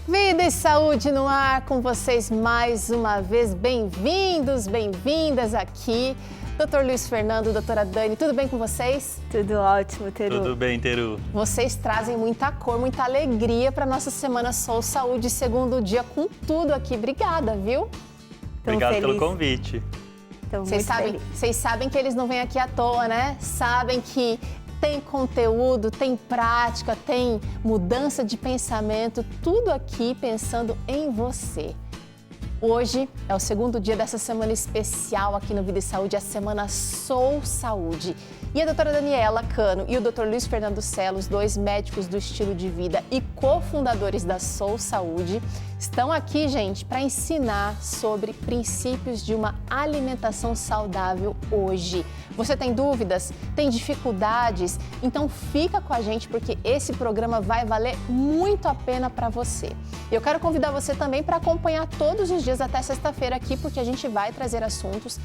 Vida e saúde no ar com vocês mais uma vez. Bem-vindos, bem-vindas aqui. Doutor Luiz Fernando, doutora Dani, tudo bem com vocês? Tudo ótimo, Teru. Tudo bem, Teru. Vocês trazem muita cor, muita alegria para nossa Semana Sou Saúde, segundo dia com tudo aqui. Obrigada, viu? Obrigado pelo convite. Vocês sabem que eles não vêm aqui à toa, né? Sabem que tem conteúdo, tem prática, tem mudança de pensamento, tudo aqui pensando em você. Hoje é o segundo dia dessa semana especial aqui no Vida e Saúde, a Semana Sou Saúde. E a doutora Daniela Cano e o doutor Luiz Fernando Sela, os dois médicos do estilo de vida e cofundadores da Sou Saúde, estão aqui, gente, para ensinar sobre princípios de uma alimentação saudável hoje. Você tem dúvidas? Tem dificuldades? Então fica com a gente porque esse programa vai valer muito a pena para você. Eu quero convidar você também para acompanhar todos os dias até sexta-feira aqui, porque a gente vai trazer assuntos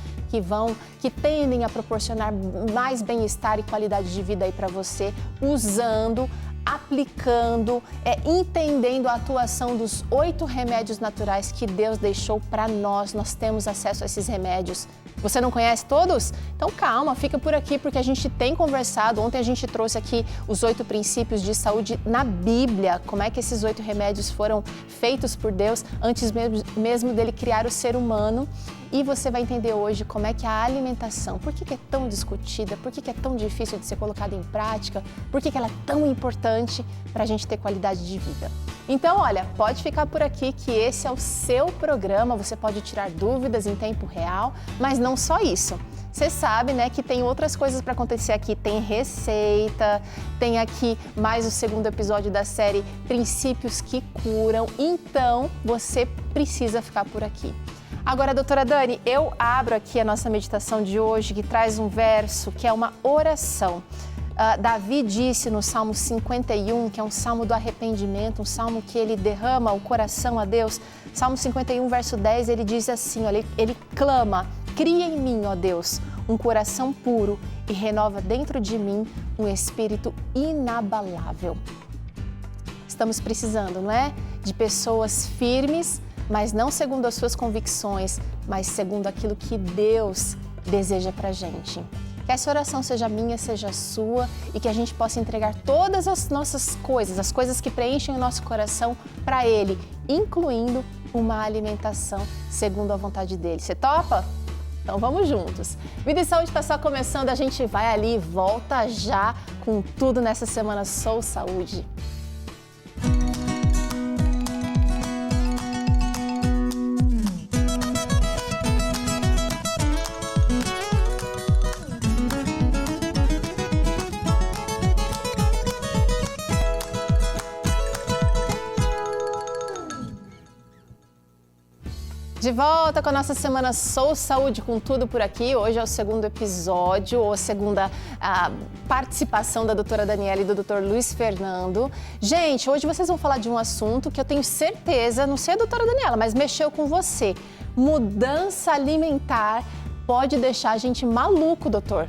que tendem a proporcionar mais bem-estar e qualidade de vida aí para você, usando, aplicando, entendendo a atuação dos 8 remédios naturais que Deus deixou para nós. Nós temos acesso a esses remédios. Você não conhece todos? Então calma, fica por aqui porque a gente tem conversado. Ontem a gente trouxe aqui os 8 princípios de saúde na Bíblia. Como é que esses 8 remédios foram feitos por Deus antes mesmo dele criar o ser humano. E você vai entender hoje como é que a alimentação, por que é tão discutida, por que é tão difícil de ser colocada em prática, por que ela é tão importante para a gente ter qualidade de vida. Então, olha, pode ficar por aqui que esse é o seu programa, você pode tirar dúvidas em tempo real, mas não só isso. Você sabe, né, que tem outras coisas para acontecer aqui, tem receita, tem aqui mais o segundo episódio da série Princípios que Curam, então você precisa ficar por aqui. Agora, doutora Dani, eu abro aqui a nossa meditação de hoje, que traz um verso, que é uma oração. Davi disse no Salmo 51, que é um salmo do arrependimento, um salmo que ele derrama o coração a Deus. Salmo 51, verso 10, ele diz assim, olha, ele clama, cria em mim, ó Deus, um coração puro e renova dentro de mim um espírito inabalável. Estamos precisando, não é? De pessoas firmes, mas não segundo as suas convicções, mas segundo aquilo que Deus deseja pra gente. Que essa oração seja minha, seja sua e que a gente possa entregar todas as nossas coisas, as coisas que preenchem o nosso coração para Ele, incluindo uma alimentação segundo a vontade dEle. Você topa? Então vamos juntos. Vida e Saúde está só começando, a gente vai ali e volta já com tudo nessa Semana Sou Saúde. De volta com a nossa Semana Sou Saúde com tudo por aqui. Hoje é o segundo episódio, ou a segunda participação da doutora Daniela e do doutor Luiz Fernando. Gente, hoje vocês vão falar de um assunto que eu tenho certeza, não sei a doutora Daniela, mas mexeu com você. Mudança alimentar pode deixar a gente maluco, doutor.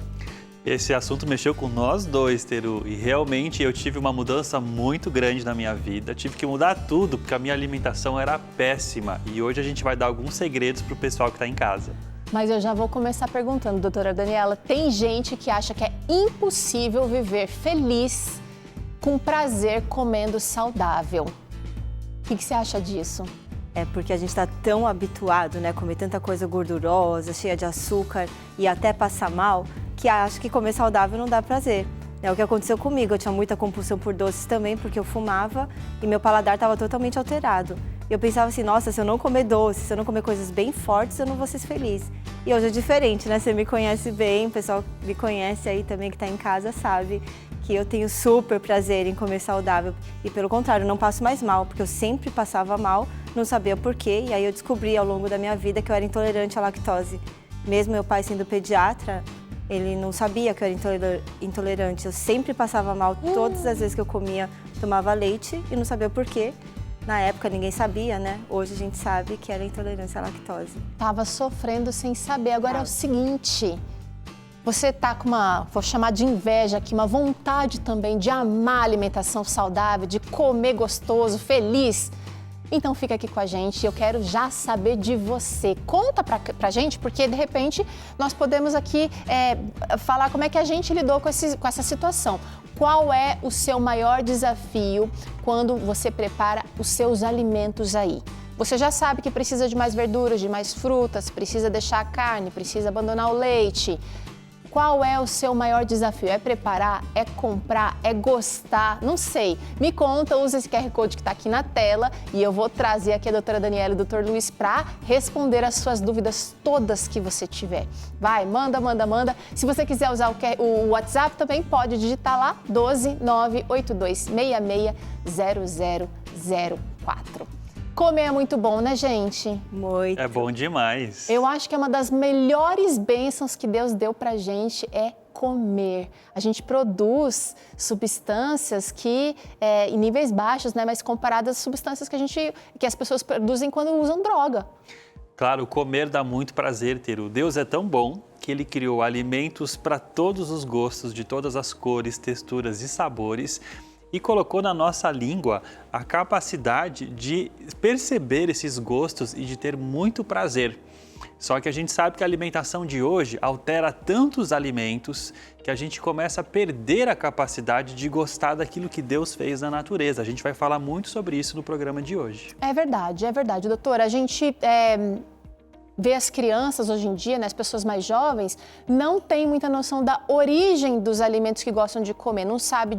Esse assunto mexeu com nós dois, Teru, e realmente eu tive uma mudança muito grande na minha vida. Tive que mudar tudo, porque a minha alimentação era péssima. E hoje a gente vai dar alguns segredos para o pessoal que está em casa. Mas eu já vou começar perguntando, doutora Daniela, tem gente que acha que é impossível viver feliz, com prazer, comendo saudável. O que você acha disso? É porque a gente está tão habituado, né, a comer tanta coisa gordurosa, cheia de açúcar e até passar mal, que acho que comer saudável não dá prazer. É o que aconteceu comigo, eu tinha muita compulsão por doces também, porque eu fumava e meu paladar estava totalmente alterado. E eu pensava assim, nossa, se eu não comer doces, se eu não comer coisas bem fortes, eu não vou ser feliz. E hoje é diferente, né? Você me conhece bem, o pessoal me conhece aí também que está em casa sabe que eu tenho super prazer em comer saudável. E pelo contrário, eu não passo mais mal, porque eu sempre passava mal, não sabia por quê. E aí eu descobri ao longo da minha vida que eu era intolerante à lactose. Mesmo meu pai sendo pediatra, ele não sabia que eu era intolerante. Eu sempre passava mal todas as vezes que eu comia, tomava leite e não sabia por quê. Na época ninguém sabia, né? Hoje a gente sabe que era intolerância à lactose. Tava sofrendo sem saber. Agora é o seguinte, você tá com vou chamar de inveja aqui, uma vontade também de amar a alimentação saudável, de comer gostoso, feliz. Então fica aqui com a gente, eu quero já saber de você. Conta pra gente, porque de repente nós podemos aqui falar como é que a gente lidou com essa situação. Qual é o seu maior desafio quando você prepara os seus alimentos aí? Você já sabe que precisa de mais verduras, de mais frutas, precisa deixar a carne, precisa abandonar o leite. Qual é o seu maior desafio? É preparar? É comprar? É gostar? Não sei. Me conta, usa esse QR Code que está aqui na tela e eu vou trazer aqui a doutora Daniela e o doutor Luiz para responder as suas dúvidas todas que você tiver. Vai, manda. Se você quiser usar o WhatsApp, também pode digitar lá 12 98266 0004. Comer é muito bom, né, gente? Muito. É bom demais. Eu acho que é uma das melhores bênçãos que Deus deu pra gente é comer. A gente produz substâncias que, em níveis baixos, né, mas comparadas às substâncias que as pessoas produzem quando usam droga. Claro, comer dá muito prazer, Teru. Deus é tão bom que Ele criou alimentos para todos os gostos, de todas as cores, texturas e sabores, e colocou na nossa língua a capacidade de perceber esses gostos e de ter muito prazer. Só que a gente sabe que a alimentação de hoje altera tantos alimentos que a gente começa a perder a capacidade de gostar daquilo que Deus fez na natureza. A gente vai falar muito sobre isso no programa de hoje. É verdade, doutora. A gente vê as crianças hoje em dia, né, as pessoas mais jovens, não têm muita noção da origem dos alimentos que gostam de comer. Não sabe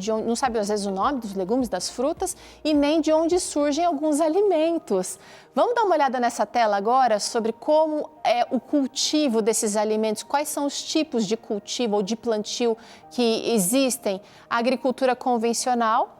às vezes o nome dos legumes, das frutas e nem de onde surgem alguns alimentos. Vamos dar uma olhada nessa tela agora sobre como é o cultivo desses alimentos, quais são os tipos de cultivo ou de plantio que existem. A agricultura convencional,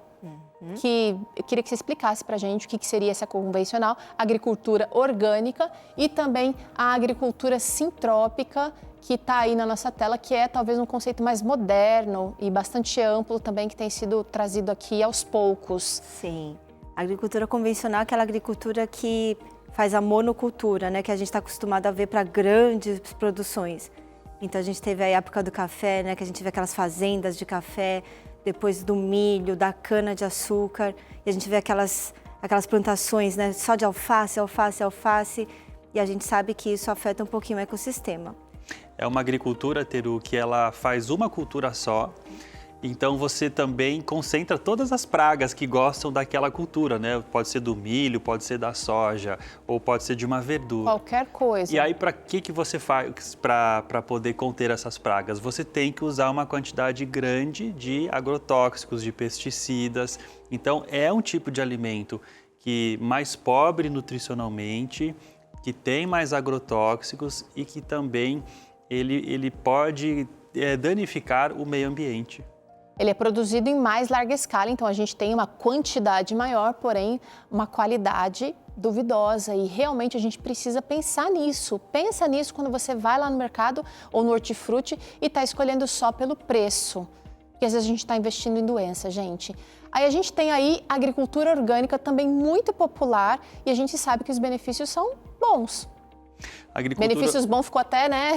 que eu queria que você explicasse para a gente o que seria essa convencional, agricultura orgânica e também a agricultura sintrópica, que está aí na nossa tela, que é talvez um conceito mais moderno e bastante amplo também, que tem sido trazido aqui aos poucos. Sim, a agricultura convencional é aquela agricultura que faz a monocultura, né, que a gente está acostumado a ver para grandes produções. Então a gente teve a época do café, né, que a gente vê aquelas fazendas de café, depois do milho, da cana-de-açúcar, e a gente vê aquelas plantações, né, só de alface, e a gente sabe que isso afeta um pouquinho o ecossistema. É uma agricultura, Teru, que ela faz uma cultura só, então você também concentra todas as pragas que gostam daquela cultura, né? Pode ser do milho, pode ser da soja, ou pode ser de uma verdura. Qualquer coisa. E aí, para que você faz para poder conter essas pragas? Você tem que usar uma quantidade grande de agrotóxicos, de pesticidas. Então, é um tipo de alimento que mais pobre nutricionalmente, que tem mais agrotóxicos e que também ele pode danificar o meio ambiente. Ele é produzido em mais larga escala, então a gente tem uma quantidade maior, porém uma qualidade duvidosa e realmente a gente precisa pensar nisso. Pensa nisso quando você vai lá no mercado ou no hortifruti e está escolhendo só pelo preço, porque às vezes a gente está investindo em doença, gente. Aí a gente tem aí a agricultura orgânica também muito popular e a gente sabe que os benefícios são bons. Benefícios bons ficou até, né?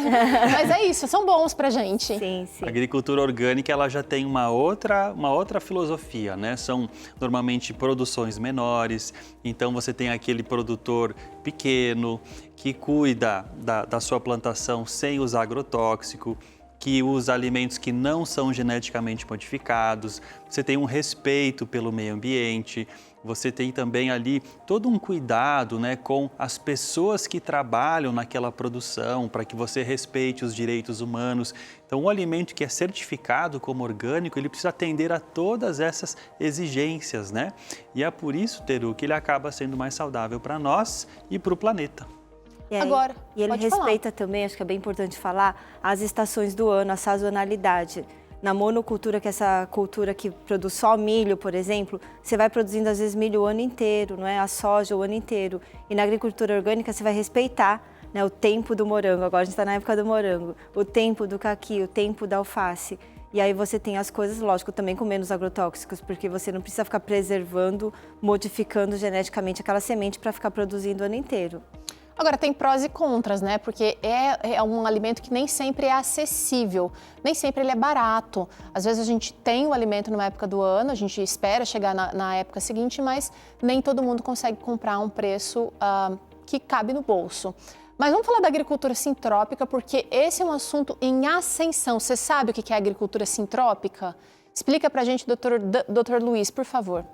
Mas é isso, são bons pra gente. Sim. A agricultura orgânica, ela já tem uma outra filosofia, né? São normalmente produções menores, então você tem aquele produtor pequeno que cuida da sua plantação sem usar agrotóxico, que usa alimentos que não são geneticamente modificados, você tem um respeito pelo meio ambiente, você tem também ali todo um cuidado, né, com as pessoas que trabalham naquela produção, para que você respeite os direitos humanos. Então, um alimento que é certificado como orgânico, ele precisa atender a todas essas exigências, né? E é por isso, Teru, que ele acaba sendo mais saudável para nós e para o planeta. Agora, e ele respeita também, acho que é bem importante falar, as estações do ano, a sazonalidade. Na monocultura, que é essa cultura que produz só milho, por exemplo, você vai produzindo às vezes milho o ano inteiro, não é? A soja o ano inteiro. E na agricultura orgânica você vai respeitar, né, o tempo do morango, agora a gente está na época do morango, o tempo do caqui, o tempo da alface. E aí você tem as coisas, lógico, também com menos agrotóxicos, porque você não precisa ficar preservando, modificando geneticamente aquela semente para ficar produzindo o ano inteiro. Agora, tem prós e contras, né? Porque é um alimento que nem sempre é acessível, nem sempre ele é barato. Às vezes a gente tem o alimento numa época do ano, a gente espera chegar na época seguinte, mas nem todo mundo consegue comprar um preço que cabe no bolso. Mas vamos falar da agricultura sintrópica, porque esse é um assunto em ascensão. Você sabe o que é agricultura sintrópica? Explica pra gente, doutor Luiz, por favor.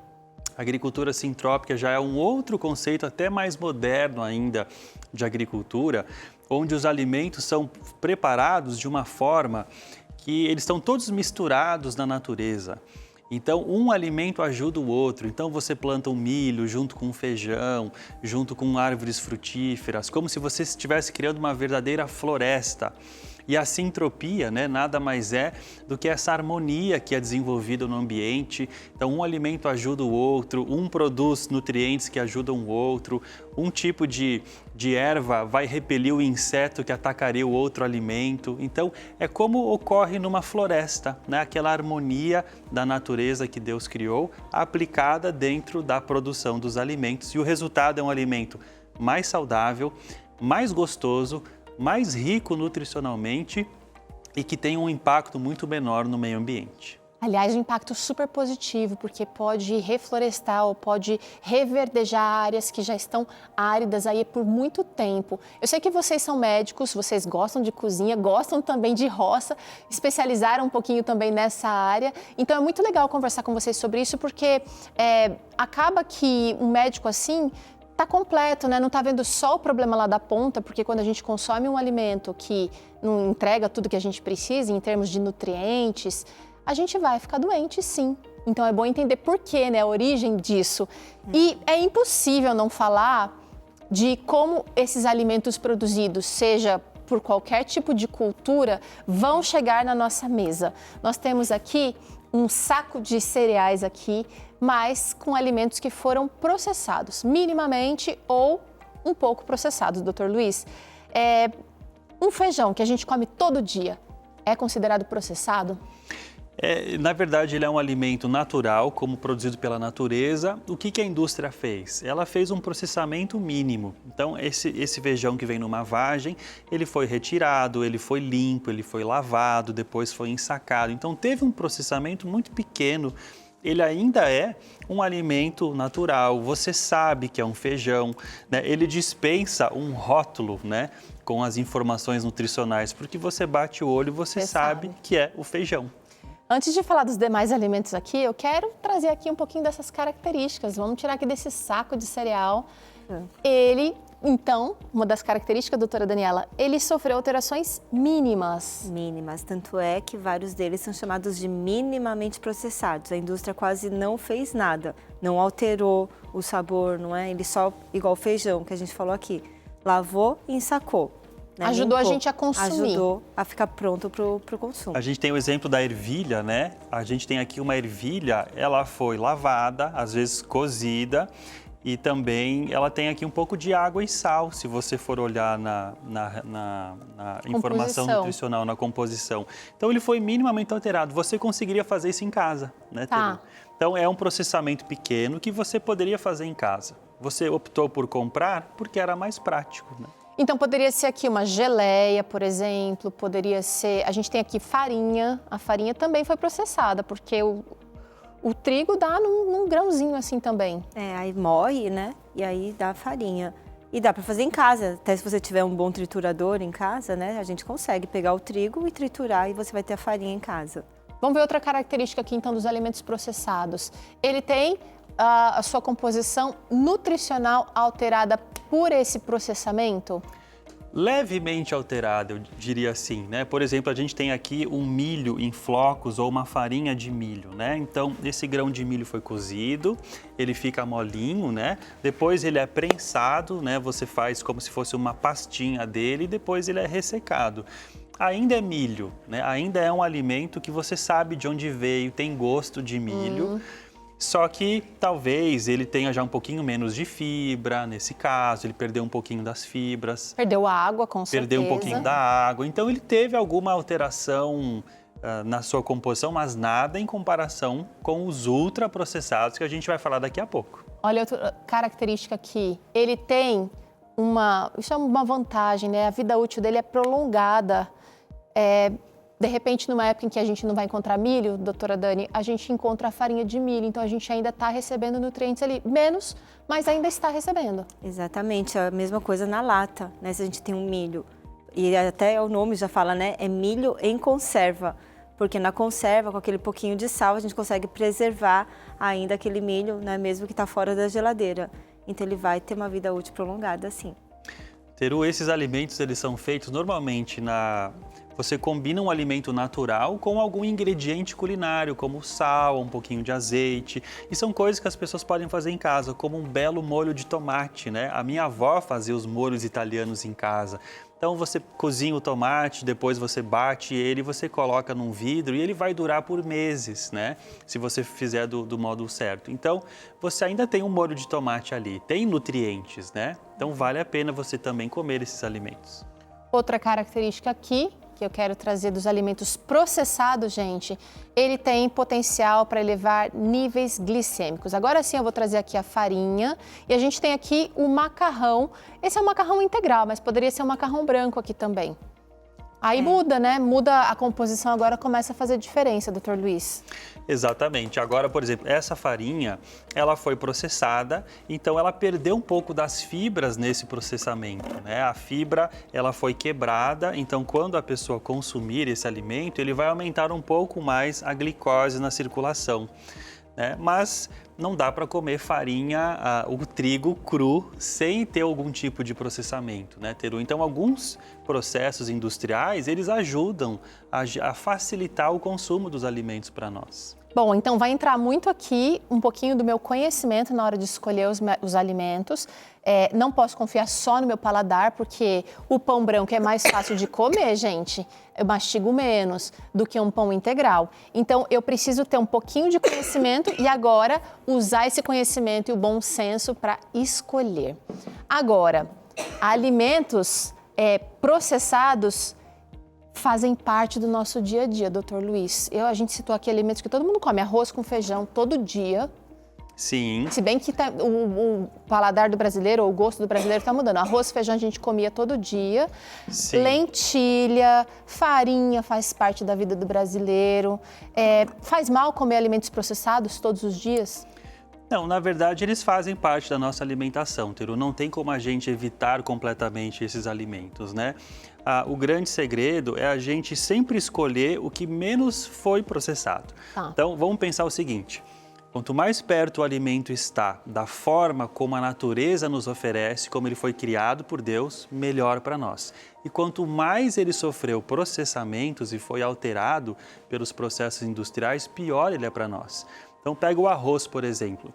A agricultura sintrópica já é um outro conceito até mais moderno ainda de agricultura, onde os alimentos são preparados de uma forma que eles estão todos misturados na natureza. Então, um alimento ajuda o outro. Então, você planta um milho junto com um feijão, junto com árvores frutíferas, como se você estivesse criando uma verdadeira floresta. E a sintropia, né, nada mais é do que essa harmonia que é desenvolvida no ambiente. Então, um alimento ajuda o outro, um produz nutrientes que ajudam o outro, um tipo de erva vai repelir o inseto que atacaria o outro alimento. Então, é como ocorre numa floresta, né? Aquela harmonia da natureza que Deus criou, aplicada dentro da produção dos alimentos. E o resultado é um alimento mais saudável, mais gostoso, mais rico nutricionalmente e que tem um impacto muito menor no meio ambiente. Aliás, um impacto super positivo, porque pode reflorestar ou pode reverdejar áreas que já estão áridas aí por muito tempo. Eu sei que vocês são médicos, vocês gostam de cozinha, gostam também de roça, especializaram um pouquinho também nessa área. Então é muito legal conversar com vocês sobre isso, porque acaba que um médico assim tá completo, né? Não tá vendo só o problema lá da ponta, porque quando a gente consome um alimento que não entrega tudo que a gente precisa em termos de nutrientes, a gente vai ficar doente, sim. Então é bom entender por quê, né? A origem disso. E é impossível não falar de como esses alimentos produzidos, seja por qualquer tipo de cultura, vão chegar na nossa mesa. Nós temos aqui um saco de cereais aqui, mas com alimentos que foram processados, minimamente ou um pouco processados, doutor Luiz. Um feijão que a gente come todo dia é considerado processado? Na verdade, ele é um alimento natural, como produzido pela natureza. O que a indústria fez? Ela fez um processamento mínimo. Então, esse feijão que vem numa vagem, ele foi retirado, ele foi limpo, ele foi lavado, depois foi ensacado. Então, teve um processamento muito pequeno. Ele ainda é um alimento natural, você sabe que é um feijão, né? Ele dispensa um rótulo, né, com as informações nutricionais, porque você bate o olho e você sabe que é o feijão. Antes de falar dos demais alimentos aqui, eu quero trazer aqui um pouquinho dessas características. Vamos tirar aqui desse saco de cereal. Ele, então, uma das características, doutora Daniela, ele sofreu alterações mínimas. Mínimas, tanto é que vários deles são chamados de minimamente processados. A indústria quase não fez nada, não alterou o sabor, não é? Ele só, igual o feijão que a gente falou aqui, lavou e ensacou. Né? Ajudou a gente a consumir. Ajudou a ficar pronto para o consumo. A gente tem o exemplo da ervilha, né? A gente tem aqui uma ervilha, ela foi lavada, às vezes cozida, e também ela tem aqui um pouco de água e sal, se você for olhar na informação nutricional, na composição. Então ele foi minimamente alterado. Você conseguiria fazer isso em casa, né, Teru? Então é um processamento pequeno que você poderia fazer em casa. Você optou por comprar porque era mais prático, né? Então, poderia ser aqui uma geleia, por exemplo, poderia ser... A gente tem aqui farinha, a farinha também foi processada, porque o trigo dá num grãozinho assim também. Aí moe, né? E aí dá farinha. E dá para fazer em casa, até se você tiver um bom triturador em casa, né? A gente consegue pegar o trigo e triturar e você vai ter a farinha em casa. Vamos ver outra característica aqui, então, dos alimentos processados. Ele tem a sua composição nutricional alterada por esse processamento? Levemente alterada, eu diria assim, né? Por exemplo, a gente tem aqui um milho em flocos ou uma farinha de milho, né? Então, esse grão de milho foi cozido, ele fica molinho, né? Depois ele é prensado, né? Você faz como se fosse uma pastinha dele e depois ele é ressecado. Ainda é milho, né? Ainda é um alimento que você sabe de onde veio, tem gosto de milho. Só que talvez ele tenha já um pouquinho menos de fibra, nesse caso, ele perdeu um pouquinho das fibras. Perdeu a água, com certeza. Perdeu um pouquinho da água. Então ele teve alguma alteração na sua composição, mas nada em comparação com os ultraprocessados que a gente vai falar daqui a pouco. Olha outra característica aqui, ele tem isso é uma vantagem, né? A vida útil dele é prolongada. De repente, numa época em que a gente não vai encontrar milho, doutora Dani, a gente encontra a farinha de milho, então a gente ainda está recebendo nutrientes ali, menos, mas ainda está recebendo. Exatamente, a mesma coisa na lata, né? Se a gente tem um milho, e até o nome já fala, né? É milho em conserva, porque na conserva, com aquele pouquinho de sal, a gente consegue preservar ainda aquele milho, né? Mesmo que está fora da geladeira. Então ele vai ter uma vida útil prolongada, sim. Teru, esses alimentos, eles são feitos normalmente Você combina um alimento natural com algum ingrediente culinário, como sal, um pouquinho de azeite. E são coisas que as pessoas podem fazer em casa, como um belo molho de tomate, né? A minha avó fazia os molhos italianos em casa. Então você cozinha o tomate, depois você bate ele, você coloca num vidro e ele vai durar por meses, né? Se você fizer do modo certo. Então você ainda tem um molho de tomate ali, tem nutrientes, né? Então vale a pena você também comer esses alimentos. Outra característica aqui que eu quero trazer dos alimentos processados, gente, ele tem potencial para elevar níveis glicêmicos. Agora sim eu vou trazer aqui a farinha e a gente tem aqui o macarrão. Esse é um macarrão integral, mas poderia ser um macarrão branco aqui também. Aí muda, né? Muda a composição, agora começa a fazer diferença, doutor Luiz. Exatamente. Agora, por exemplo, essa farinha, ela foi processada, então ela perdeu um pouco das fibras nesse processamento, né? A fibra, ela foi quebrada, então quando a pessoa consumir esse alimento, ele vai aumentar um pouco mais a glicose na circulação, né? Mas não dá para comer farinha, o trigo cru, sem ter algum tipo de processamento, né, Teru? Então, alguns processos industriais, eles ajudam a facilitar o consumo dos alimentos para nós. Bom, então vai entrar muito aqui um pouquinho do meu conhecimento na hora de escolher os alimentos. Não posso confiar só no meu paladar, porque o pão branco é mais fácil de comer, gente. Eu mastigo menos do que um pão integral. Então, eu preciso ter um pouquinho de conhecimento e agora usar esse conhecimento e o bom senso para escolher. Agora, alimentos processados fazem parte do nosso dia a dia, doutor Luiz. A gente citou aqui alimentos que todo mundo come, arroz com feijão todo dia. Sim. Se bem que o paladar do brasileiro, ou o gosto do brasileiro está mudando. Arroz e feijão a gente comia todo dia. Sim. Lentilha, farinha faz parte da vida do brasileiro. Faz mal comer alimentos processados todos os dias? Não, na verdade, eles fazem parte da nossa alimentação, Teru. Não tem como a gente evitar completamente esses alimentos, né? O grande segredo é a gente sempre escolher o que menos foi processado. Então, vamos pensar o seguinte. Quanto mais perto o alimento está da forma como a natureza nos oferece, como ele foi criado por Deus, melhor para nós. E quanto mais ele sofreu processamentos e foi alterado pelos processos industriais, pior ele é para nós. Então pega o arroz, por exemplo.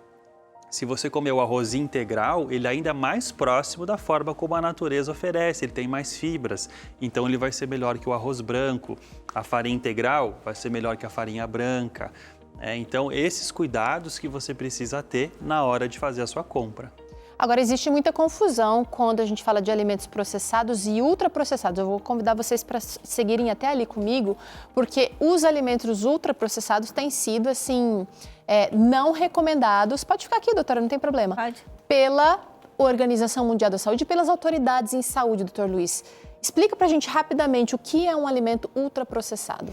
Se você comer o arroz integral, ele ainda é mais próximo da forma como a natureza oferece, ele tem mais fibras, então ele vai ser melhor que o arroz branco. A farinha integral vai ser melhor que a farinha branca. Então, esses cuidados que você precisa ter na hora de fazer a sua compra. Agora, existe muita confusão quando a gente fala de alimentos processados e ultraprocessados. Eu vou convidar vocês para seguirem até ali comigo, porque os alimentos ultraprocessados têm sido, assim, não recomendados. Pode ficar aqui, doutora, não tem problema. Pode. Pela Organização Mundial da Saúde e pelas autoridades em saúde, doutor Luiz. Explica para a gente rapidamente o que é um alimento ultraprocessado.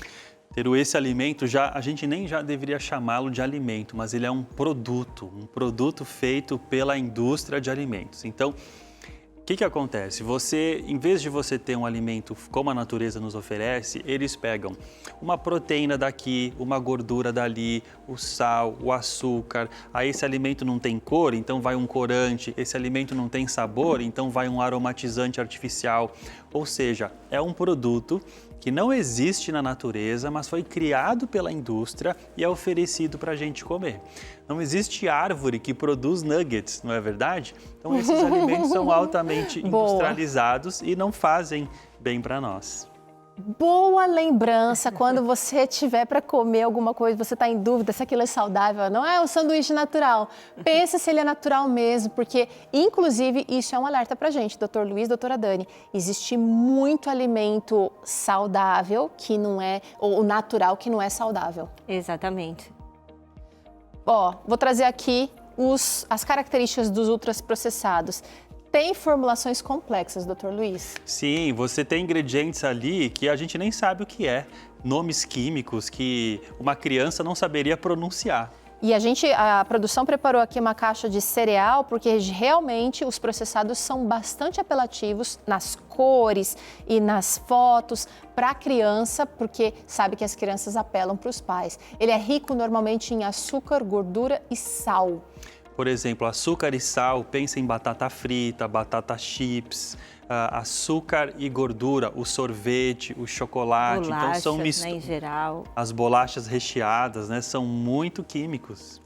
Teru, esse alimento, a gente nem já deveria chamá-lo de alimento, mas ele é um produto feito pela indústria de alimentos. Então, o que acontece? Em vez de você ter um alimento como a natureza nos oferece, eles pegam uma proteína daqui, uma gordura dali, o sal, o açúcar. Aí esse alimento não tem cor, então vai um corante. Esse alimento não tem sabor, então vai um aromatizante artificial. Ou seja, é um produto que não existe na natureza, mas foi criado pela indústria e é oferecido para a gente comer. Não existe árvore que produz nuggets, não é verdade? Então esses alimentos são altamente industrializados e não fazem bem para nós. Boa lembrança quando você tiver para comer alguma coisa, você está em dúvida se aquilo é saudável, não é um sanduíche natural. Pensa se ele é natural mesmo, porque inclusive isso é um alerta para a gente, doutor Luiz, doutora Dani. Existe muito alimento saudável que não é, ou natural que não é saudável. Exatamente. Vou trazer aqui as características dos ultraprocessados. tem formulações complexas, doutor Luiz. Sim, você tem ingredientes ali que a gente nem sabe o que é. Nomes químicos que uma criança não saberia pronunciar. E a produção preparou aqui uma caixa de cereal, porque realmente os processados são bastante apelativos nas cores e nas fotos para a criança, porque sabe que as crianças apelam para os pais. Ele é rico normalmente em açúcar, gordura e sal. Por exemplo, açúcar e sal, pensa em batata frita, batata chips, açúcar e gordura, o sorvete, o chocolate. Bolachas, então são né, em geral. As bolachas recheadas, né, são muito químicos.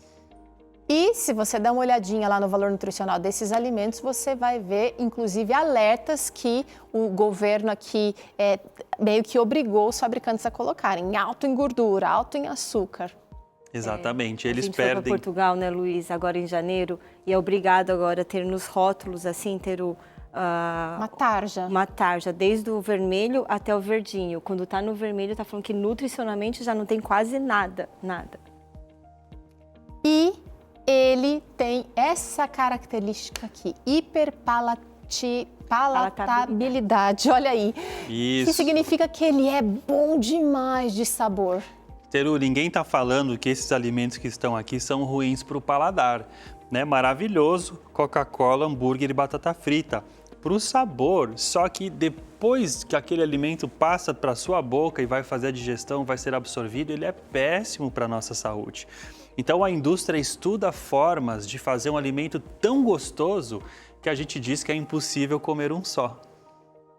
E se você dá uma olhadinha lá no valor nutricional desses alimentos, você vai ver, inclusive, alertas que o governo aqui meio que obrigou os fabricantes a colocarem. Alto em gordura, alto em açúcar. Exatamente, eles A gente foi perdem. para Portugal, né, Luiz, agora em janeiro, e é obrigado agora a ter nos rótulos, assim, ter Uma tarja. uma tarja, desde o vermelho até o verdinho. Quando tá no vermelho, tá falando que nutricionalmente já não tem quase nada, nada. E ele tem essa característica aqui, palatabilidade. Olha aí. Isso. Que significa que ele é bom demais de sabor. Teru, ninguém está falando que esses alimentos que estão aqui são ruins para o paladar, né? Maravilhoso, Coca-Cola, hambúrguer e batata frita. Para o sabor, só que depois que aquele alimento passa para a sua boca e vai fazer a digestão, vai ser absorvido, ele é péssimo para a nossa saúde. Então a indústria estuda formas de fazer um alimento tão gostoso que a gente diz que é impossível comer um só.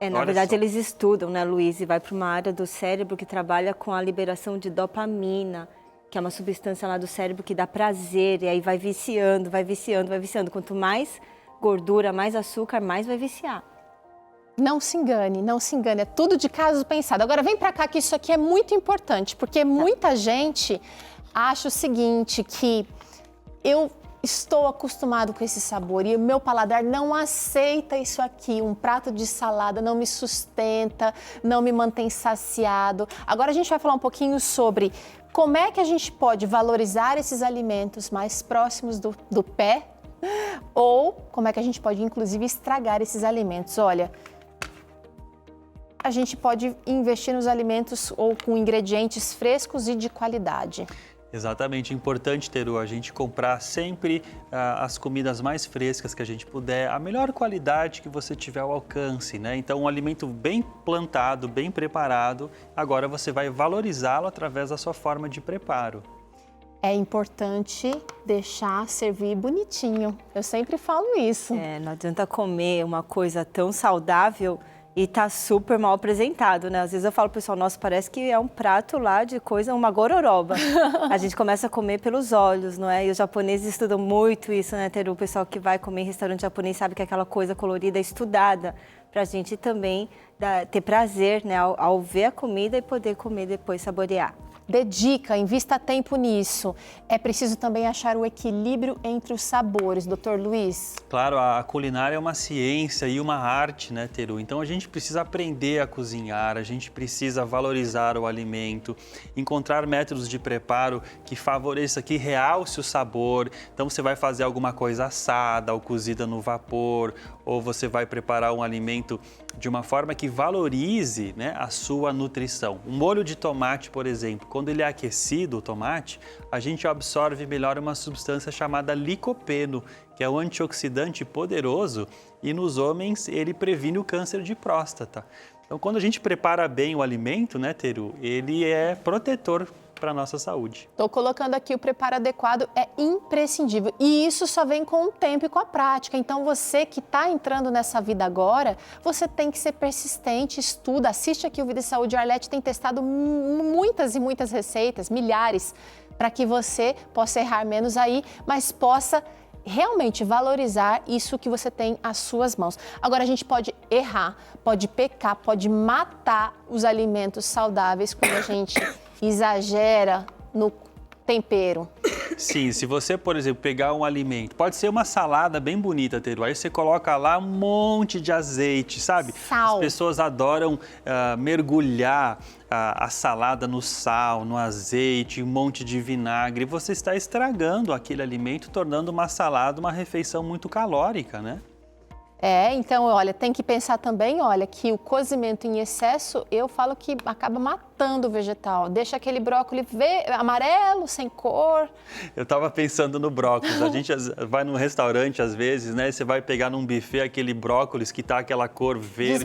Na Olha verdade, só. eles estudam, né, Luiz? E vai para uma área do cérebro que trabalha com a liberação de dopamina, que é uma substância lá do cérebro que dá prazer, e aí vai viciando, vai viciando, vai viciando. Quanto mais gordura, mais açúcar, mais vai viciar. Não se engane, não se engane, é tudo de caso pensado. Agora vem pra cá que isso aqui é muito importante, porque muita gente acha o seguinte, que eu estou acostumado com esse sabor e o meu paladar não aceita isso aqui. Um prato de salada não me sustenta, não me mantém saciado. Agora a gente vai falar um pouquinho sobre como é que a gente pode valorizar esses alimentos mais próximos do pé, ou como é que a gente pode, inclusive, estragar esses alimentos. Olha, a gente pode investir nos alimentos ou com ingredientes frescos e de qualidade. Exatamente, importante, Teru, a gente comprar sempre as comidas mais frescas que a gente puder, a melhor qualidade que você tiver ao alcance, né? Então, um alimento bem plantado, bem preparado, agora você vai valorizá-lo através da sua forma de preparo. É importante deixar servir bonitinho. Eu sempre falo isso. Não adianta comer uma coisa tão saudável e tá super mal apresentado, né? Às vezes eu falo pro pessoal, nossa, parece que é um prato lá de coisa, uma gororoba. A gente começa a comer pelos olhos, não é? E os japoneses estudam muito isso, né, Teru? O pessoal que vai comer em restaurante japonês sabe que é aquela coisa colorida é estudada pra gente também ter prazer, né, ao ver a comida e poder comer depois, saborear. Dedica, invista tempo nisso. É preciso também achar o equilíbrio entre os sabores, doutor Luiz. Claro, a culinária é uma ciência e uma arte, né, Teru? Então a gente precisa aprender a cozinhar, a gente precisa valorizar o alimento, encontrar métodos de preparo que favoreça, que realce o sabor. Então você vai fazer alguma coisa assada ou cozida no vapor, ou você vai preparar um alimento de uma forma que valorize, né, a sua nutrição. Um molho de tomate, por exemplo, quando ele é aquecido, o tomate, a gente absorve melhor uma substância chamada licopeno, que é um antioxidante poderoso e nos homens ele previne o câncer de próstata. Então, quando a gente prepara bem o alimento, né, Teru, ele é protetor para a nossa saúde. Estou colocando aqui o preparo adequado, é imprescindível. E isso só vem com o tempo e com a prática. Então, você que está entrando nessa vida agora, você tem que ser persistente, estuda, assiste aqui o Vida e Saúde. A Arlete tem testado muitas e muitas receitas, milhares, para que você possa errar menos aí, mas possa realmente valorizar isso que você tem às suas mãos. Agora, a gente pode errar, pode pecar, pode matar os alimentos saudáveis quando a gente exagera no tempero. Sim, se você, por exemplo, pegar um alimento, pode ser uma salada bem bonita, Teru, aí você coloca lá um monte de azeite, sabe? Sal. As pessoas adoram mergulhar a salada no sal, no azeite, um monte de vinagre. Você está estragando aquele alimento, tornando uma salada uma refeição muito calórica, né? Então, olha, tem que pensar também, olha, que o cozimento em excesso, eu falo que acaba matando o vegetal. Deixa aquele brócolis amarelo, sem cor. Eu tava pensando no brócolis. A gente vai num restaurante, às vezes, né? Você vai pegar num buffet aquele brócolis que tá aquela cor verde.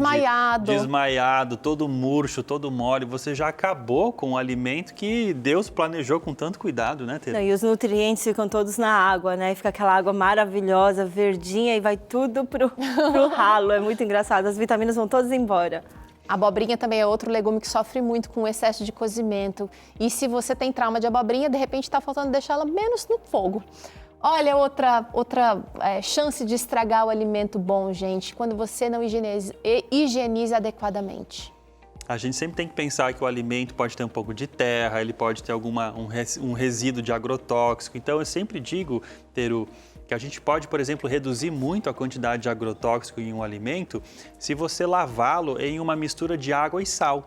Desmaiado, todo murcho, todo mole. Você já acabou com um alimento que Deus planejou com tanto cuidado, né, Tere? E os nutrientes ficam todos na água, né? Fica aquela água maravilhosa, verdinha, e vai tudo pro ralo. É muito engraçado, as vitaminas vão todas embora. A abobrinha também é outro legume que sofre muito com o excesso de cozimento. E se você tem trauma de abobrinha, de repente está faltando deixá-la menos no fogo. Olha, outra chance de estragar o alimento bom, gente, quando você não higieniza adequadamente. A gente sempre tem que pensar que o alimento pode ter um pouco de terra, ele pode ter um resíduo de agrotóxico. Então, eu sempre digo, Teru, que a gente pode, por exemplo, reduzir muito a quantidade de agrotóxico em um alimento se você lavá-lo em uma mistura de água e sal.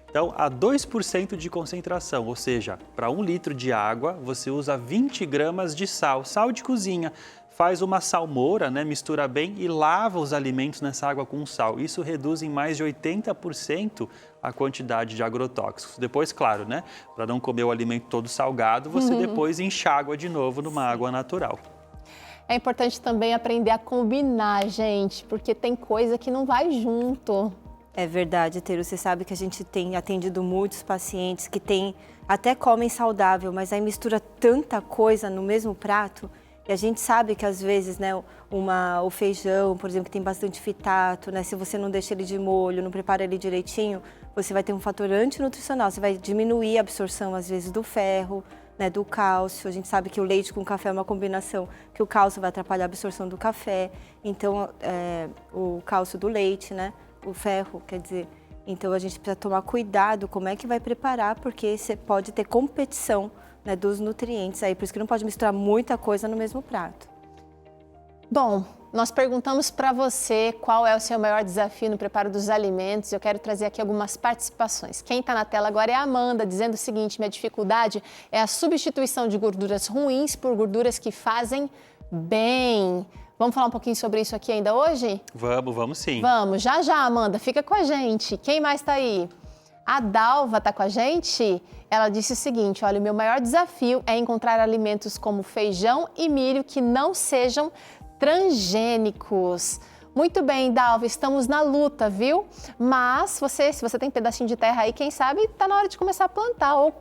Então, a 2% de concentração, ou seja, para 1 litro de água, você usa 20 gramas de sal de cozinha. Faz uma salmoura, né, mistura bem e lava os alimentos nessa água com sal. Isso reduz em mais de 80% a quantidade de agrotóxicos. Depois, claro, né, para não comer o alimento todo salgado, você depois enxágua de novo numa água natural. É importante também aprender a combinar, gente, porque tem coisa que não vai junto. É verdade, Teru. Você sabe que a gente tem atendido muitos pacientes que até comem saudável, mas aí mistura tanta coisa no mesmo prato. E a gente sabe que às vezes, né, o feijão, por exemplo, que tem bastante fitato, né, se você não deixa ele de molho, não prepara ele direitinho, você vai ter um fator antinutricional, você vai diminuir a absorção, às vezes, do ferro, né, do cálcio. A gente sabe que o leite com café é uma combinação, que o cálcio vai atrapalhar a absorção do café, então o cálcio do leite, né, o ferro, quer dizer. Então a gente precisa tomar cuidado como é que vai preparar, porque você pode ter competição, né, dos nutrientes aí, por isso que não pode misturar muita coisa no mesmo prato. Bom, nós perguntamos para você qual é o seu maior desafio no preparo dos alimentos. Eu quero trazer aqui algumas participações. Quem está na tela agora é a Amanda, dizendo o seguinte: minha dificuldade é a substituição de gorduras ruins por gorduras que fazem bem. Vamos falar um pouquinho sobre isso aqui ainda hoje? Vamos sim. Vamos, já, Amanda, fica com a gente. Quem mais está aí? A Dalva está com a gente? Ela disse o seguinte: olha, o meu maior desafio é encontrar alimentos como feijão e milho que não sejam transgênicos. Muito bem, Dalva, estamos na luta, viu? Mas se você tem um pedacinho de terra aí, quem sabe está na hora de começar a plantar ou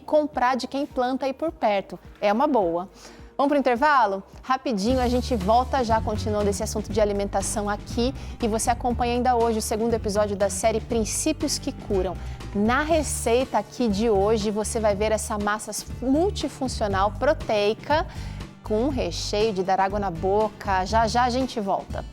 comprar de quem planta aí por perto. É uma boa. Vamos para o intervalo? Rapidinho, a gente volta já continuando esse assunto de alimentação aqui e você acompanha ainda hoje o 2º episódio da série Princípios que Curam. Na receita aqui de hoje, você vai ver essa massa multifuncional proteica com um recheio de dar água na boca. Já a gente volta.